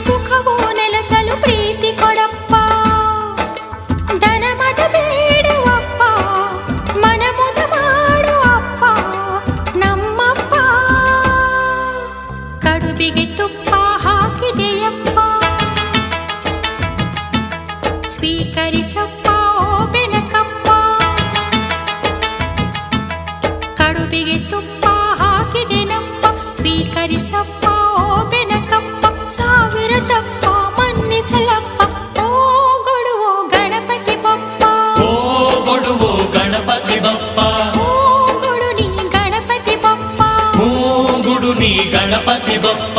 ಸುಖವೋ ನೆಲೆಸಲು ಪ್ರೀತಿ ಕೊಡಪ್ಪ. ದನಮದ ಬೇಡುವಪ್ಪ, ಮನಮುದ ಮಾಡುವಪ್ಪ ನಮ್ಮಪ್ಪ. ಕಡುಬಿಗೆ ತುಪ್ಪ ಹಾಕಿದೆಯಪ್ಪ, ಸ್ವೀಕರಿಸಪ್ಪ ಓ ಬೆನಕಪ್ಪ. ಕಡುಬಿಗೆ ತುಪ್ಪ ಹಾಕಿದೆನಪ್ಪ, ಸ್ವೀಕರಿಸಪ್ಪ ಓ ಬೆನಕಪ್ಪ. ಸಾವಿರ ತಪ್ಪ ಮನ್ನಿಸಲಪ್ಪ, ಓ ಗೊಡುವೋ ಗಣಪತಿ ಬಪ್ಪ. ಓ ಗೊಡುವೋ ಗಣಪತಿ ಬಪ್ಪ, ಓ ಗೊಡು ನೀ ಗಣಪತಿ ಬಪ್ಪ. ಓ ಗುಡು ನೀ ಗಣಪತಿ ಬಪ್ಪ.